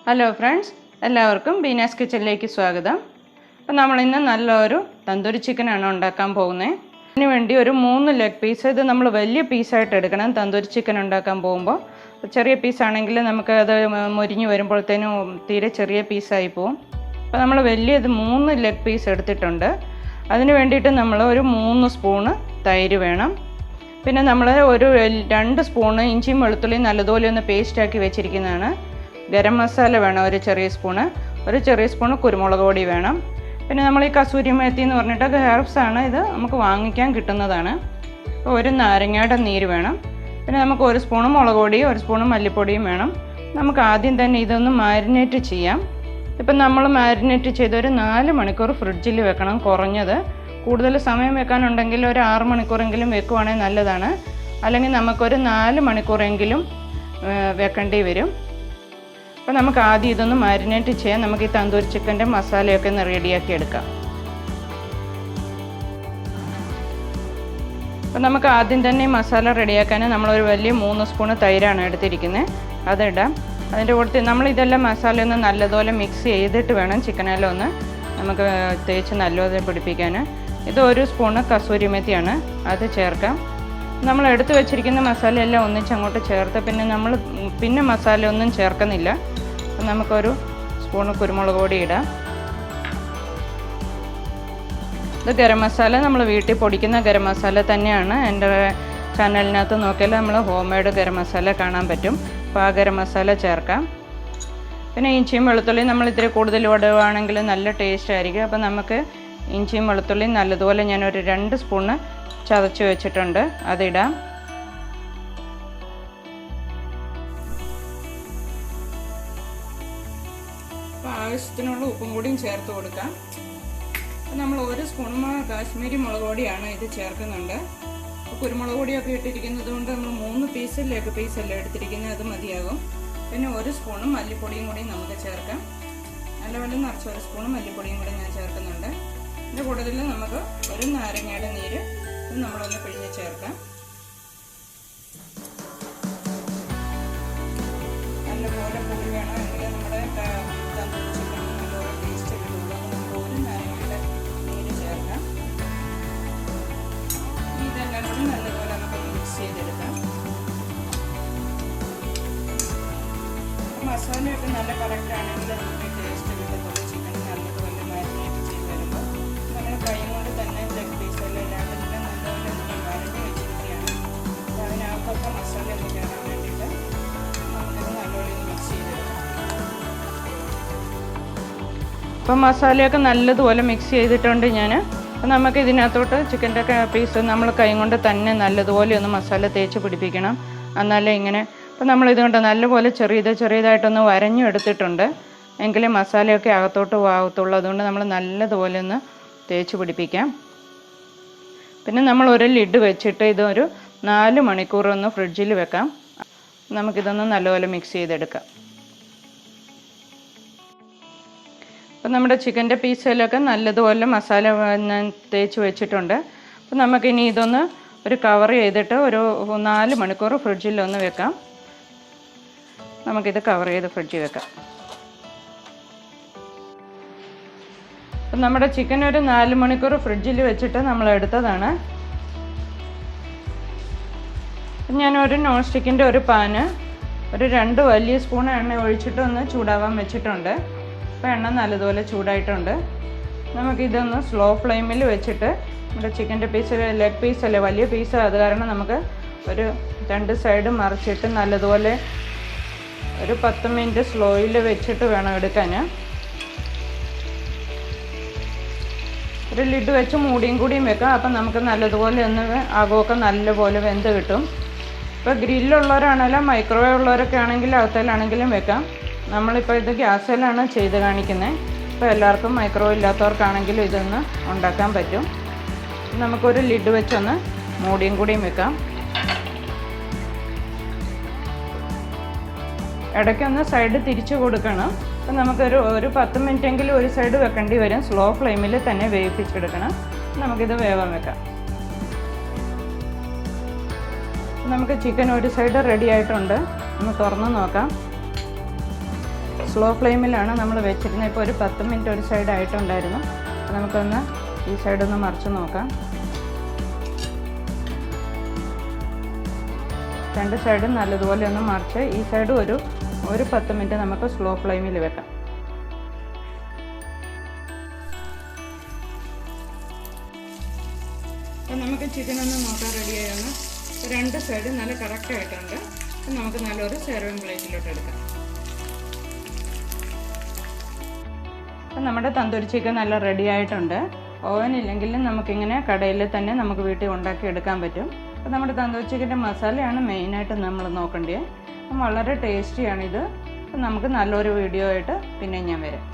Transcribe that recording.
Hello friends, എല്ലാവർക്കും ബീനാസ് കിച്ചണിലേക്ക് സ്വാഗതം. അപ്പോൾ നമ്മളിന്ന് നല്ലൊരു തന്തൂരി ചിക്കനാണ് ഉണ്ടാക്കാൻ പോകുന്നത്. അതിന് വേണ്ടി ഒരു 3 ലെഗ് പീസ്, ഇത് നമ്മൾ വലിയ പീസായിട്ട് എടുക്കണം. തന്തൂരി ചിക്കൻ ഉണ്ടാക്കാൻ പോകുമ്പോൾ ചെറിയ പീസാണെങ്കിൽ നമുക്ക് അത് മുരിഞ്ഞ് വരുമ്പോഴത്തേനും തീരെ ചെറിയ പീസായി പോവും. അപ്പോൾ നമ്മൾ വലിയത് 3 ലെഗ് പീസ് എടുത്തിട്ടുണ്ട്. അതിന് വേണ്ടിയിട്ട് നമ്മൾ ഒരു 3 സ്പൂണ് തൈര് വേണം. പിന്നെ നമ്മൾ ഒരു 2 സ്പൂണ് ഇഞ്ചിയും വെളുത്തുള്ളിയും നല്ലതുപോലെ ഒന്ന് പേസ്റ്റാക്കി വെച്ചിരിക്കുന്നതാണ്. ഗരം മസാല വേണം ഒരു ചെറിയ സ്പൂണ് കുരുമുളക് പൊടി വേണം. പിന്നെ നമ്മൾ ഈ കസൂരി മേത്തി എന്ന് പറഞ്ഞിട്ട് ഹെർബ്സാണ്, ഇത് നമുക്ക് വാങ്ങിക്കാൻ കിട്ടുന്നതാണ്. അപ്പോൾ ഒരു നാരങ്ങയുടെ നീര് വേണം. പിന്നെ നമുക്ക് 1 സ്പൂണ് മുളക് പൊടിയും 1 സ്പൂണ് മല്ലിപ്പൊടിയും വേണം. നമുക്ക് ആദ്യം തന്നെ ഇതൊന്ന് മാരിനേറ്റ് ചെയ്യാം. ഇപ്പം നമ്മൾ മാരിനേറ്റ് ചെയ്ത് ഒരു 4 മണിക്കൂർ ഫ്രിഡ്ജിൽ വെക്കണം കുറഞ്ഞത്. കൂടുതൽ സമയം വെക്കാനുണ്ടെങ്കിൽ ഒരു 6 മണിക്കൂറെങ്കിലും വെക്കുവാണെങ്കിൽ നല്ലതാണ്. അല്ലെങ്കിൽ നമുക്കൊരു 4 മണിക്കൂറെങ്കിലും വെക്കേണ്ടി വരും. അപ്പോൾ നമുക്ക് ആദ്യം ഇതൊന്ന് മാരിനേറ്റ് ചെയ്യാം. നമുക്ക് ഈ തന്തൂരി ചിക്കൻ്റെ മസാലയൊക്കെ ഒന്ന് റെഡിയാക്കി എടുക്കാം. അപ്പോൾ നമുക്ക് ആദ്യം തന്നെ മസാല റെഡിയാക്കാൻ നമ്മളൊരു വലിയ 3 സ്പൂണ് തൈരാണ് എടുത്തിരിക്കുന്നത്, അതിടാം. അതിൻ്റെ കൂടെ നമ്മളിതെല്ലാം മസാല ഒന്ന് നല്ലതുപോലെ മിക്സ് ചെയ്തിട്ട് വേണം ചിക്കനെല്ലാം ഒന്ന് നമുക്ക് തേച്ച് നല്ലപോലെ പിടിപ്പിക്കാൻ. ഇത് 1 സ്പൂണ് കസൂരി മെത്തിയാണ്, അത് ചേർക്കാം. നമ്മൾ എടുത്തു വെച്ചിരിക്കുന്ന മസാലയെല്ലാം ഒന്നിച്ചങ്ങോട്ട് ചേർത്ത് പിന്നെ മസാല ഒന്നും ചേർക്കുന്നില്ല. അപ്പം നമുക്കൊരു സ്പൂണ് കുരുമുളക് പൊടി ഇടാം. ഇത് ഗരം മസാല നമ്മൾ വീട്ടിൽ പൊടിക്കുന്ന ഗരം മസാല തന്നെയാണ്. എൻ്റെ ചാനലിനകത്ത് നോക്കിയാൽ നമ്മൾ ഹോം മെയ്ഡ് ഗരം മസാല കാണാൻ പറ്റും. അപ്പോൾ ആ ഗരം മസാല ചേർക്കാം. പിന്നെ ഇഞ്ചിയും വെളുത്തുള്ളിയും നമ്മൾ ഇത്തിരി കൂടുതൽ ഇടുകയാണെങ്കിൽ നല്ല ടേസ്റ്റ് ആയിരിക്കും. അപ്പോൾ നമുക്ക് ഇഞ്ചിയും വെളുത്തുള്ളിയും നല്ലതുപോലെ ഞാനൊരു 2 സ്പൂണ് ചതച്ച് വെച്ചിട്ടുണ്ട്, അതിടാം. അപ്പോൾ ആവശ്യത്തിനുള്ള ഉപ്പും കൂടിയും ചേർത്ത് കൊടുക്കാം. അപ്പോൾ നമ്മൾ 1 സ്പൂൺ കാശ്മീരി മുളക് പൊടിയാണ് ഇത് ചേർക്കുന്നുണ്ട്. അപ്പോൾ കുരുമുളക് പൊടിയൊക്കെ ഇട്ടിരിക്കുന്നത് കൊണ്ട് നമ്മൾ 3 ലെഗ് പീസല്ലേ എടുത്തിരിക്കുന്നത്, അത് മതിയാകും. പിന്നെ 1 സ്പൂണ് മല്ലിപ്പൊടിയും കൂടി നമുക്ക് ചേർക്കാം. നല്ലപോലെ നിറച്ച് 1 സ്പൂണ് മല്ലിപ്പൊടിയും കൂടി ഞാൻ ചേർക്കുന്നുണ്ട്. ഇതിൻ്റെ കൂടുതൽ നമുക്ക് ഒരു നാരങ്ങയുടെ നീര് നമ്മളൊന്ന് പിഴിഞ്ഞ് ചേർക്കാം. നല്ലപോലെ പുളി വേണം, എങ്കിൽ നമ്മുടെ തന്തൂരി ചിക്കൻ നല്ലപോലെ ടേസ്റ്റ് കിട്ടുള്ളൂ. നമുക്ക് ഒരു നാരങ്ങയുടെ നീര് ചേർക്കാം. ഇതെല്ലാം കൂടി നല്ലപോലെ നമുക്ക് മിക്സ് ചെയ്തെടുക്കാം. മസാലയൊക്കെ നല്ല കറക്റ്റ് ആണെങ്കിൽ നമുക്ക് ടേസ്റ്റ് കിട്ടത്തുള്ളൂ. ചിക്കൻ നല്ലതുപോലെ മാരിനേറ്റ് ചെയ്ത് വരുമ്പോൾ നമ്മൾ കൈ കൊണ്ട് തന്നെ ലെഗ് പീസെല്ലാം നല്ലപോലെ വരഞ്ഞ് വെച്ചിരിക്കുകയാണ്. അതിനകത്തൊക്കെ മസാല ഒന്ന് കയറാൻ വേണ്ടിയിട്ട് നമുക്കിത് നല്ലപോലെ മിക്സ് ചെയ്തെടുക്കാം. അപ്പം മസാലയൊക്കെ നല്ലതുപോലെ മിക്സ് ചെയ്തിട്ടുണ്ട് ഞാൻ. അപ്പം നമുക്ക് ഇതിനകത്തോട്ട് ചിക്കൻ്റെ പീസ് നമ്മൾ കൈ കൊണ്ട് തന്നെ നല്ലതുപോലെ ഒന്ന് മസാല തേച്ച് പിടിപ്പിക്കണം. എന്നാലേ ഇങ്ങനെ അപ്പോൾ നമ്മളിതുകൊണ്ട് നല്ലപോലെ ചെറിയതായിട്ടൊന്ന് വരഞ്ഞു എടുത്തിട്ടുണ്ട്, എങ്കിലേ മസാലയൊക്കെ അകത്തോട്ട് ആകത്തുള്ളൂ. അതുകൊണ്ട് നമ്മൾ നല്ലതുപോലെ ഒന്ന് തേച്ച് പിടിപ്പിക്കാം. പിന്നെ നമ്മൾ ഒരു ലിഡ് വെച്ചിട്ട് ഇതൊരു 4 മണിക്കൂർ ഒന്ന് ഫ്രിഡ്ജിൽ വെക്കാം. നമുക്കിതൊന്ന് നല്ലപോലെ മിക്സ് ചെയ്തെടുക്കാം. അപ്പോൾ നമ്മുടെ ചിക്കൻ്റെ പീസിലൊക്കെ നല്ലതുപോലെ മസാല തേച്ച് വെച്ചിട്ടുണ്ട്. അപ്പോൾ നമുക്കിനി ഇതൊന്ന് ഒരു കവർ ചെയ്തിട്ട് ഒരു 4 മണിക്കൂർ ഫ്രിഡ്ജിലൊന്ന് വെക്കാം. നമുക്കിത് കവർ ചെയ്ത് ഫ്രിഡ്ജിൽ വെക്കാം. അപ്പം നമ്മുടെ ചിക്കൻ ഒരു 4 മണിക്കൂർ ഫ്രിഡ്ജിൽ വെച്ചിട്ട് നമ്മൾ എടുത്തതാണ്. ഞാനൊരു നോൺ സ്റ്റിക്കിൻ്റെ ഒരു പാന് ഒരു 2 വലിയ സ്പൂൺ എണ്ണ ഒഴിച്ചിട്ട് ഒന്ന് ചൂടാവാൻ വെച്ചിട്ടുണ്ട്. അപ്പോൾ എണ്ണ നല്ലതുപോലെ ചൂടായിട്ടുണ്ട്. നമുക്കിതൊന്ന് സ്ലോ ഫ്ലെയിമിൽ വെച്ചിട്ട് നമ്മുടെ ചിക്കൻ്റെ ലെഗ് പീസല്ലേ, വലിയ പീസ്, അത് കാരണം നമുക്ക് ഒരു 2 സൈഡ് മറിച്ചിട്ട് നല്ലതുപോലെ ഒരു 10 മിനിറ്റ് സ്ലോയിൽ വെച്ചിട്ട് വേണം എടുക്കാൻ. ഒരു ലിഡ് വെച്ച് മൂടിയും കൂടിയും വെക്കാം. അപ്പം നമുക്ക് നല്ലതുപോലെ ഒന്ന് അകമൊക്കെ നല്ലപോലെ വെന്ത് കിട്ടും. ഇപ്പോൾ ഗ്രില്ലുള്ളവരാണെങ്കിലും മൈക്രോവേവ് ഉള്ളവരൊക്കെ ആണെങ്കിൽ അകത്തേലാണെങ്കിലും വെക്കാം. നമ്മളിപ്പോൾ ഇത് ഗ്യാസിലാണ് ചെയ്ത് കാണിക്കുന്നത്. ഇപ്പോൾ എല്ലാവർക്കും മൈക്രോവേവ് ഇല്ലാത്തവർക്കാണെങ്കിലും ഇതൊന്ന് ഉണ്ടാക്കാൻ പറ്റും. നമുക്കൊരു ലിഡ് വെച്ചൊന്ന് മൂടിയും കൂടിയും വെക്കാം. ഇടയ്ക്കൊന്ന് സൈഡ് തിരിച്ചു കൊടുക്കണം. അപ്പം നമുക്കൊരു 10 മിനിറ്റെങ്കിലും ഒരു സൈഡ് വെക്കേണ്ടി വരും. സ്ലോ ഫ്ലെയിമിൽ തന്നെ വേവിപ്പിച്ചെടുക്കണം. നമുക്കിത് വേവാൻ വെക്കാം. നമുക്ക് ചിക്കൻ ഒരു സൈഡ് റെഡി ആയിട്ടുണ്ട്. ഒന്ന് തുറന്ന് നോക്കാം. സ്ലോ ഫ്ലെയിമിലാണ് നമ്മൾ വെച്ചിരുന്നത്. ഇപ്പോൾ ഒരു 10 മിനിറ്റ് ഒരു സൈഡ് ആയിട്ടുണ്ടായിരുന്നു. അപ്പോൾ നമുക്കൊന്ന് ഈ സൈഡൊന്ന് മറിച്ച് നോക്കാം. രണ്ട് സൈഡും നല്ലതുപോലെ ഒന്ന് മറിച്ച് ഈ സൈഡ് ഒരു 10 മിനിറ്റ് നമുക്ക് സ്ലോ ഫ്ലെയിമിൽ വെക്കാം. അപ്പോൾ നമുക്ക് ചിക്കൻ ഒന്ന് നോക്കാൻ റെഡിയായാണ്. രണ്ട് സൈഡ് നല്ല കറക്റ്റ് ആയിട്ടുണ്ട്. അപ്പം നമുക്ക് നല്ലൊരു സെർവിങ് പ്ലേറ്റിലോട്ട് എടുക്കാം. അപ്പം നമ്മുടെ തന്തൂരി ചിക്കൻ നല്ല റെഡി ആയിട്ടുണ്ട്. ഓവൻ ഇല്ലെങ്കിലും നമുക്കിങ്ങനെ കടയിൽ തന്നെ നമുക്ക് വീട്ടിൽ ഉണ്ടാക്കി എടുക്കാൻ പറ്റും. അപ്പോൾ നമ്മുടെ തന്തൂരി ചിക്കൻ്റെ മസാലയാണ് മെയിനായിട്ട് നമ്മൾ നോക്കേണ്ടത്. അപ്പം വളരെ ടേസ്റ്റിയാണിത്. അപ്പം നമുക്ക് നല്ലൊരു വീഡിയോ ആയിട്ട് പിന്നെ ഞാൻ വരാം.